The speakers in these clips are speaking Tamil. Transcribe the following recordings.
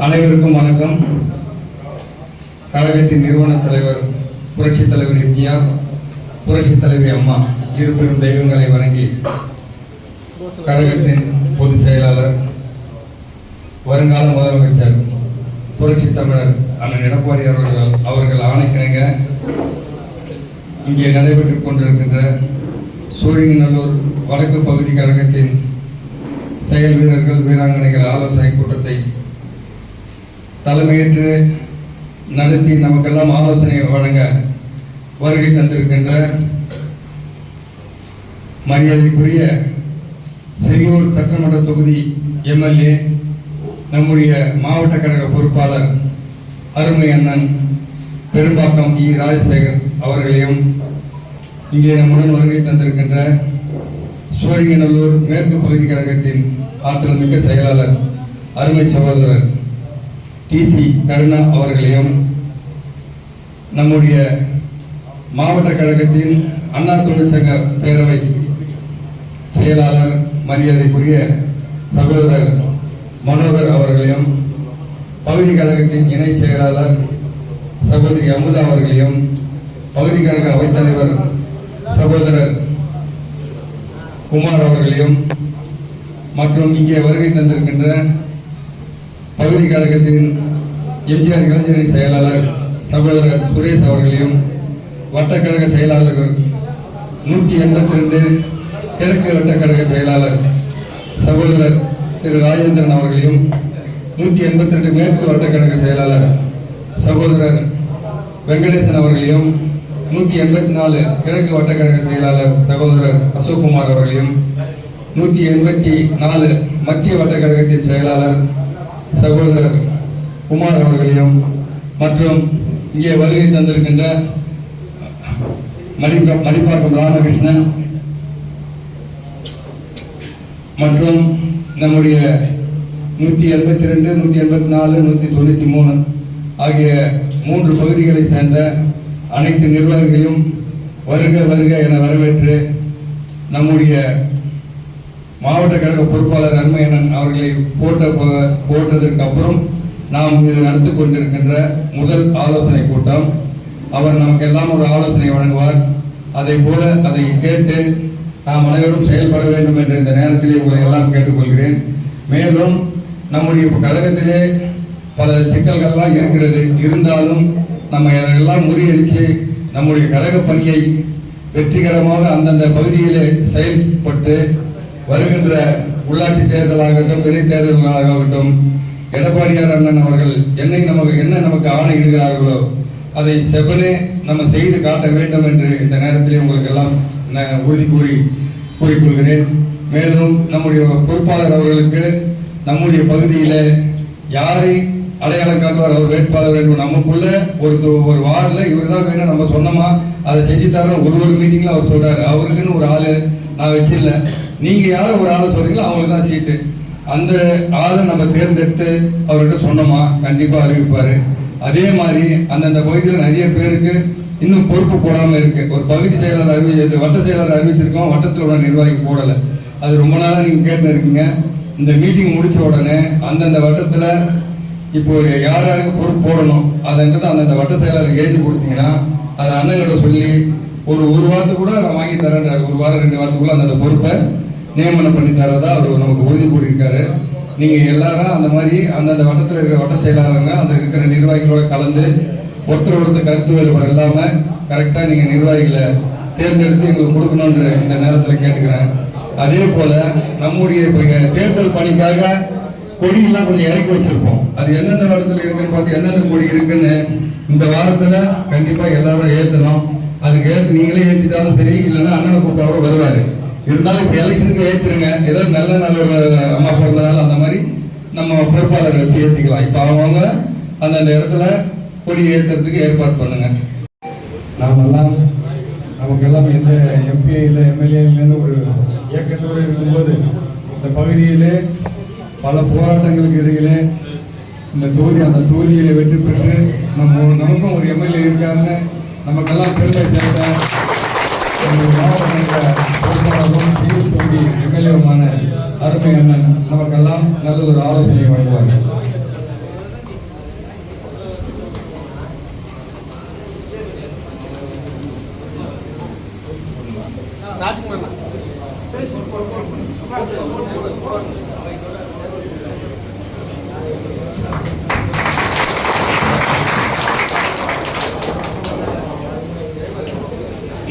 அனைவருக்கும் வணக்கம். கழகத்தின் நிறுவன தலைவர் புரட்சித் தலைவர் எம்ஜிஆர், புரட்சித் தலைவி அம்மா இரு பெரும் தெய்வங்களை வணங்கி கழகத்தின் பொதுச் செயலாளர், வருங்கால முதலமைச்சர் புரட்சி தமிழர் அண்ணன் எடப்பாடி அவர்கள் ஆணைக்கிணங்க இங்கே நடைபெற்றுக் கொண்டிருக்கின்ற சோழிங்கநல்லூர் வடக்கு பகுதி கழகத்தின் செயல் வீரர்கள் வீராங்கனைகள் ஆலோசனை கூட்டத்தை தலைமையேற்று நடத்தி நமக்கெல்லாம் ஆலோசனை வழங்க வருகை தந்திருக்கின்ற மரியாதைக்குரிய செய்யூர் சட்டமன்ற தொகுதி எம்எல்ஏ, நம்முடைய மாவட்ட கழக பொறுப்பாளர் அருமை அண்ணன் பெரும்பாக்கம் இ ராஜசேகர் அவர்களையும், இங்கே நம்முடன் வருகை தந்திருக்கின்ற சோழிங்கநல்லூர் மேற்கு பகுதி கழகத்தின் ஆற்றல் மிக்க செயலாளர் அருமை சகோதரர் டிசி கருணா அவர்களையும், நம்முடைய மாவட்ட கழகத்தின் அண்ணா தொழிற்சங்க பேரவை செயலாளர் மரியாதைக்குரிய சகோதரர் மனோகர் அவர்களையும், பகுதி கழகத்தின் இணை செயலாளர் சகோதரி அமுதா அவர்களையும், பகுதி கழக அவைத்தலைவர் சகோதரர் குமார் அவர்களையும் மற்றும் இங்கே வருகை தந்திருக்கின்ற பகுதி கழகத்தின் எம்ஜிஆர் இளைஞரணி செயலாளர் சகோதரர் சுரேஷ் அவர்களையும், வட்டக்கழக செயலாளர்கள் 182 கிழக்கு வட்டக்கழக செயலாளர் சகோதரர் திரு ராஜேந்திரன் அவர்களையும், 182 மேற்கு வட்டக்கழக செயலாளர் சகோதரர் வெங்கடேசன் அவர்களையும், 184 கிழக்கு வட்டக்கழக செயலாளர் சகோதரர் அசோக்குமார் அவர்களையும், 184 மத்திய வட்டக்கழகத்தின் செயலாளர் சகோதரர் குமார் அவர்களையும் மற்றும் இங்கே வருகை தந்திருக்கின்ற மடிப்பாக்கம் ராமகிருஷ்ணன் மற்றும் நம்முடைய 182, 184, 193 ஆகிய 3 பகுதிகளை சேர்ந்த அனைத்து நிர்வாகிகளையும் வருக வருக என வரவேற்று நம்முடைய மாவட்ட கழக பொறுப்பாளர் அருமையண்ணன் அவர்களை போட்டதற்கு அப்புறம் நாம் இது நடத்தி கொண்டிருக்கின்ற முதல் ஆலோசனை கூட்டம். அவர் நமக்கு எல்லாம் ஒரு ஆலோசனை வழங்குவார். அதை போல அதை கேட்டு நாம் அனைவரும் செயல்பட வேண்டும் என்ற இந்த நேரத்திலே உங்களை எல்லாம் கேட்டுக்கொள்கிறேன். மேலும் நம்முடைய கழகத்திலே பல சிக்கல்கள்லாம் இருக்கிறது. இருந்தாலும் நம்ம எல்லாம் முறியடித்து நம்முடைய கழக பணியை வெற்றிகரமாக அந்தந்த பகுதியிலே செயல்பட்டு வருகின்ற உள்ளாட்சி தேர்தலாகட்டும், இடைத்தேர்தலாகட்டும், எடப்பாடியார் அண்ணன் அவர்கள் நமக்கு ஆணையிடுகிறார்களோ அதை செவ்வனே நம்ம செய்து காட்ட வேண்டும் என்று இந்த நேரத்திலே உங்களுக்கு எல்லாம் உறுதி கூறிக்கொள்கிறேன். மேலும் நம்முடைய பொறுப்பாளர் அவர்களுக்கு நம்முடைய பகுதியில் யாரை அடையாளம் காட்டுவார், அவர் வேட்பாளர் வேண்டும். நமக்குள்ள ஒரு வார்டில் இவர் தான் வேணும், நம்ம சொன்னோமா அதை செஞ்சு தரோம். ஒரு மீட்டிங்கில் அவர் சொல்றாரு, அவருக்குன்னு ஒரு ஆள் நான் வச்சிடல, நீங்க யாரும் ஒரு ஆளை சொல்றீங்களோ அவங்களுக்கு தான் சீட்டு. அந்த ஆளை நம்ம தேர்ந்தெடுத்து அவர்கிட்ட சொன்னோமா கண்டிப்பா அறிவிப்பாரு. அதே மாதிரி அந்தந்த பகுதியில் நிறைய பேருக்கு இன்னும் பொறுப்பு போடாமல் இருக்கு. ஒரு பகுதி செயலாளர் அறிவிச்சு, வட்ட செயலாளர் அறிவிச்சிருக்கோம், வட்டத்தில் உள்ள நிர்வாகி போடலை. அது ரொம்ப நாளாக நீங்கள் கேட்டு இருக்கீங்க. இந்த மீட்டிங் முடிச்ச உடனே அந்தந்த வட்டத்தில் இப்போ யார் யாருக்கு பொறுப்பு போடணும் அதுன்றது அந்தந்த வட்ட செயலாளருக்கு எழுதி கொடுத்தீங்கன்னா அதை அண்ணன்கிட்ட சொல்லி ஒரு வாரத்துக்கு கூட நான் வாங்கி தரேன்றாரு. 1 வாரம் 2 வாரத்துக்குள்ள அந்த பொறுப்பை நியமனம் பண்ணி தரதா அவர் நமக்கு உறுதி கூறியிருக்காரு. நீங்கள் எல்லாரும் அந்த மாதிரி அந்தந்த வட்டத்தில் இருக்கிற வட்ட செயலாளருங்க அந்த இருக்கிற நிர்வாகிகளோட கலந்து ஒருத்தர் கருத்து வேறுபாடு இல்லாமல் கரெக்டாக நீங்கள் நிர்வாகிகளை தேர்ந்தெடுத்து எங்களுக்கு கொடுக்கணுன்ற இந்த நேரத்தில் கேட்டுக்கிறேன். அதே போல் நம்முடைய இப்போ தேர்தல் பணிக்காக கொடியெல்லாம் கொஞ்சம் இறக்கி வச்சிருப்போம். அது எந்தெந்த இடத்துல இருக்குன்னு பார்த்து எந்தெந்த கொடி இருக்குன்னு இந்த வாரத்தில் கண்டிப்பாக எல்லாரும் ஏற்றணும். அதுக்கு ஏற்று நீங்களே ஏற்றிட்டாலும் சரி, இல்லைன்னா அண்ணனை கூப்பிட்டோட வருவார். இருந்தாலும் இப்போ எலெக்ஷனுக்கு ஏற்றுருங்க. ஏதோ நல்ல அம்மா பிறந்தனால அந்த மாதிரி நம்ம பொறுப்பாளரை வச்சு ஏற்றிக்கலாம். இப்போ அவங்க அந்தந்த இடத்துல கொடி ஏற்றுறதுக்கு ஏற்பாடு பண்ணுங்க. நாமெல்லாம் நமக்கெல்லாம் எந்த எம்பி இல்லை எம்எல்ஏ இல்லைன்னு ஒரு இயக்கத்தோடு இருக்கும்போது இந்த பகுதியிலே பல போராட்டங்களுக்கு இடையிலே இந்த அந்த தொகுதியிலே வெற்றி பெற்று நமக்கும் ஒரு எம்எல்ஏ இருக்காருன்னு நமக்கெல்லாம் பெருமை சேர்ந்த மாவட்ட பொறுப்பாளரும் எம்எல்ஏவுமான அருமை அண்ணன் நமக்கெல்லாம் நல்ல ஒரு ஆலோசனை வழங்குவார்கள்.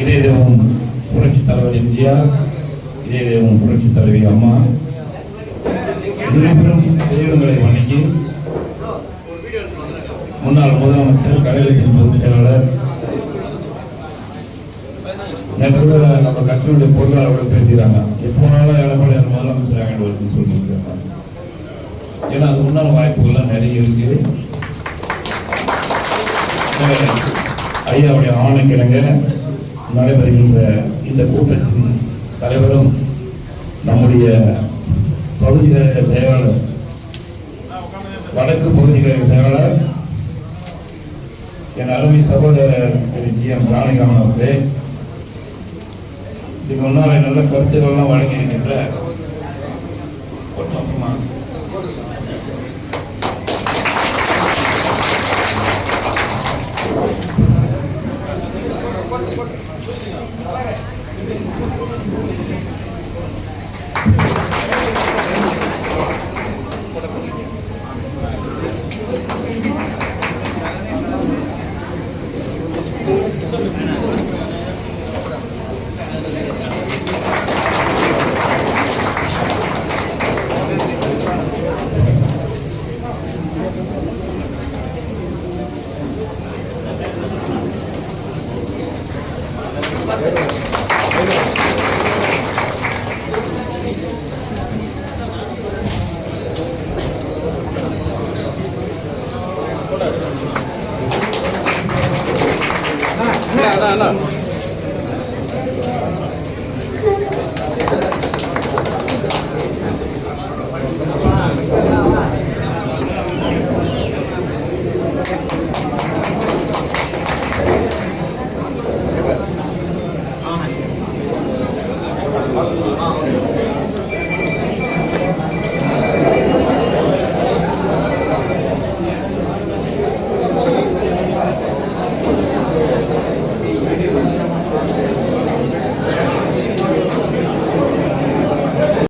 இதே தெய்வம் புரட்சி தலைவர் எம்ஜிஆர், இதே தெய்வம் புரட்சி தலைவி அம்மா, இருவரும் தெய்வங்களை வணங்கி முன்னாள் முதலமைச்சர், கழகத்தின் பொதுச் செயலாளர், நேற்று நம்ம கட்சியுடைய பொருளாளர்கள் பேசுகிறாங்க. எப்போனாலும் எடப்பாடியார் முதலமைச்சர் ஆக வேண்டும் சொல்லியிருக்காங்க. ஏன்னா அது முன்னாள் வாய்ப்புகள்லாம் நிறைய இருக்கு. ஐயாவுடைய ஆணைக்கிழங்க நடைபெறுகின்ற இந்த கூட்டத்தின் தலைவரும் நம்முடைய பகுதிக்கழக செயலாளர், வடக்கு பகுதிக்கழக செயலாளர் என் அருமை சகோதரர் GM ஜானகிராமன் அவர்களே, இதுக்கு முன்னால் நல்ல கருத்துக்கள்லாம் வழங்கி இருக்கின்ற அண்ணா